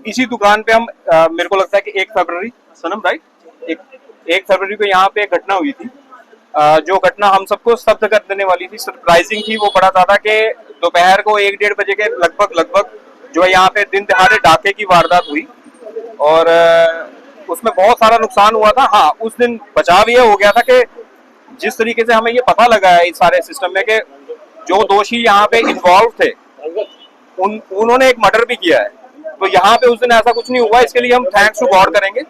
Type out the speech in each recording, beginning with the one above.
इसी दुकान पे हम मेरे को लगता है कि 1 फरवरी सनम राइट 1 फरवरी को यहाँ पे एक घटना हुई थी, जो घटना हम सबको स्तब्ध कर देने वाली थी, सरप्राइजिंग थी। वो बड़ा ज्यादा कि दोपहर को 1-1:30 बजे के लगभग जो है यहाँ पे दिन दहाड़े डाके की वारदात हुई और उसमें बहुत सारा नुकसान हुआ था। हाँ, उस दिन बचाव ये हो गया था कि जिस तरीके से हमें ये पता लगा है इस सारे सिस्टम में कि जो दोषी यहाँ पे इन्वॉल्व थे उन्होंने एक मर्डर भी किया है, तो यहाँ पे उस दिन ऐसा कुछ नहीं हुआ। इसके लिए हम थैंक्स टू गॉड करेंगे।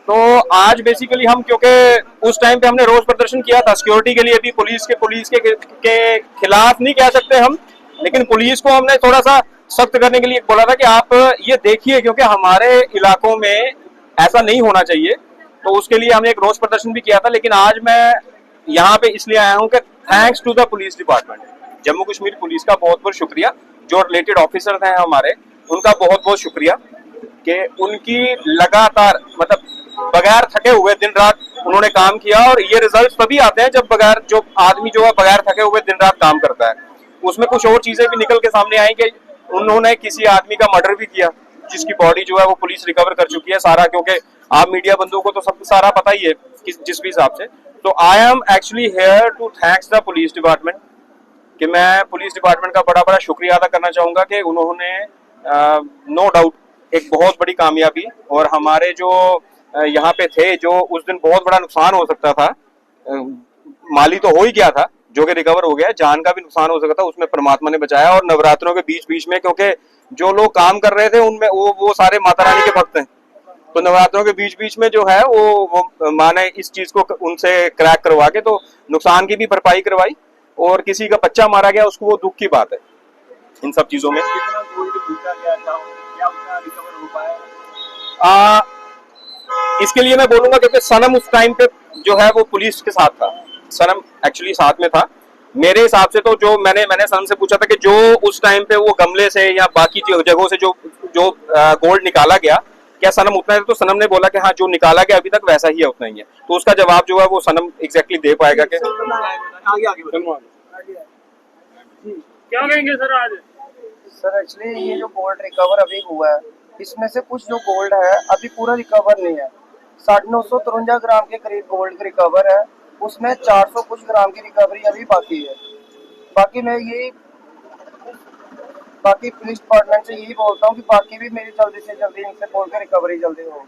तो आज बेसिकली हम, क्योंकि उस टाइम पे हमने रोज प्रदर्शन किया था सिक्योरिटी के लिए भी, पुलिस के खिलाफ नहीं कह सकते हम, लेकिन पुलिस को हमने थोड़ा सा सख्त करने के लिए बोला था कि आप ये देखिए, क्योंकि हमारे इलाकों में ऐसा नहीं होना चाहिए। तो उसके लिए हमने एक रोज प्रदर्शन भी किया था। लेकिन आज मैं यहाँ पे इसलिए आया हूँ कि thanks to the police department, Jammu Kashmir police का बहुत बहुत शुक्रिया। जो रिलेटेड ऑफिसर हैं हमारे, उनका बहुत बहुत शुक्रिया कि उनकी लगातार मतलब बगैर थके हुए दिन रात उन्होंने काम किया। और ये रिजल्ट तभी आते हैं जब जो आदमी जो है बगैर थके हुए दिन रात काम करता है। उसमें कुछ और चीजें भी निकल के सामने आई कि उन्होंने किसी आदमी का मर्डर भी किया, जिसकी बॉडी जो है वो पुलिस रिकवर कर चुकी है सारा, क्योंकि आप मीडिया बंधुओं को तो सब सारा पता ही है जिस भी हिसाब से। तो I am actually here to thanks the police department, कि मैं पुलिस डिपार्टमेंट का बड़ा शुक्रिया अदा करना चाहूंगा कि उन्होंने नो डाउट एक बहुत बड़ी कामयाबी, और हमारे जो यहाँ पे थे, जो उस दिन बहुत बड़ा नुकसान हो सकता था, माली तो हो ही गया था जो कि रिकवर हो गया, जान का भी नुकसान हो सकता था, उसमें परमात्मा ने बचाया। और नवरात्रों के बीच में, क्योंकि जो लोग काम कर रहे थे उनमें वो सारे माता रानी के भक्त हैं, तो नवरात्रों के बीच में जो है वो माने इस चीज को उनसे क्रैक करवा के तो नुकसान की भी भरपाई करवाई, और किसी का बच्चा मारा गया उसको वो दुख की बात है इन सब चीजों में। इसके लिए मैं बोलूंगा क्योंकि सनम उस टाइम पे जो है वो पुलिस के साथ था, सनम एक्चुअली साथ में था। मेरे हिसाब से तो जो मैंने सनम से पूछा था कि जो उस टाइम पे वो गमले से या बाकी जगहों से जो गोल्ड निकाला गया, क्या सनम उतना है? तो सनम ने बोला कि हाँ, जो निकाला गया अभी तक वैसा ही है, उतना ही है। तो उसका जवाब जो है वो सनम एग्जैक्टली दे पाएगा। कि क्या कहेंगे सर आज? सर एक्चुअली ये जो गोल्ड रिकवर अभी हुआ है, इसमें से कुछ जो गोल्ड है अभी पूरा रिकवर नहीं है। 953 ग्राम के करीब गोल्ड रिकवर है, उसमें 400 कुछ ग्राम की रिकवरी अभी बाकी है। बाकी पुलिस डिपार्टमेंट से यही बोलता हूँ कि बाकी भी मेरी जल्दी से जल्दी इनसे बोल के रिकवरी जल्दी होगी।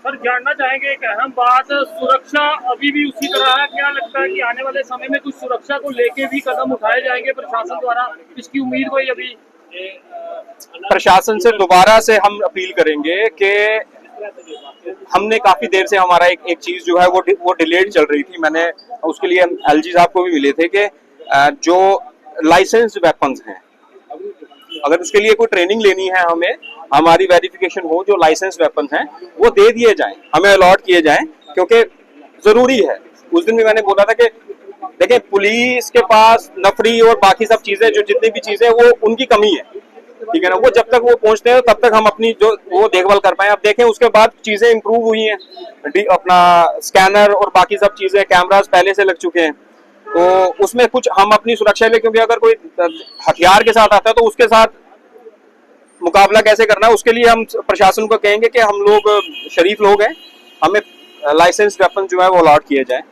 सर जानना चाहेंगे एक अहम बात, सुरक्षा अभी भी उसी तरह है? क्या लगता है कि आने वाले समय में कुछ सुरक्षा को लेके भी कदम उठाए जाएंगे प्रशासन द्वारा? इसकी उम्मीद कोई अभी? प्रशासन से दोबारा से हम अपील करेंगे कि हमने काफी देर से हमारा एक चीज जो है वो डिलेड चल रही थी। मैंने उसके लिए एलजी साहब को भी मिले थे कि जो लाइसेंस्ड वेपन्स हैं, अगर उसके लिए कोई ट्रेनिंग लेनी है, हमें हमारी वेरिफिकेशन हो, जो लाइसेंस वेपन हैं वो दे दिए जाएं, हमें अलॉट किए जाएं, क्योंकि जरूरी है। उस दिन भी मैंने बोला था कि देखिए, पुलिस के पास नफरी और बाकी सब चीजें, जो जितनी भी चीजें, वो उनकी कमी है, ठीक है ना। वो जब तक वो पहुंचते हैं तब तक हम अपनी जो वो देखभाल कर पाए। अब देखें उसके बाद चीजें इंप्रूव हुई हैं, अपना स्कैनर और बाकी सब चीजें, कैमरास पहले से लग चुके हैं, तो उसमें कुछ हम अपनी सुरक्षा ले, क्योंकि अगर कोई हथियार के साथ आता है तो उसके साथ मुकाबला कैसे करना है, उसके लिए हम प्रशासन को कहेंगे कि हम लोग शरीफ लोग हैं, हमें लाइसेंस वेपन जो है वो अलॉट किए जाए।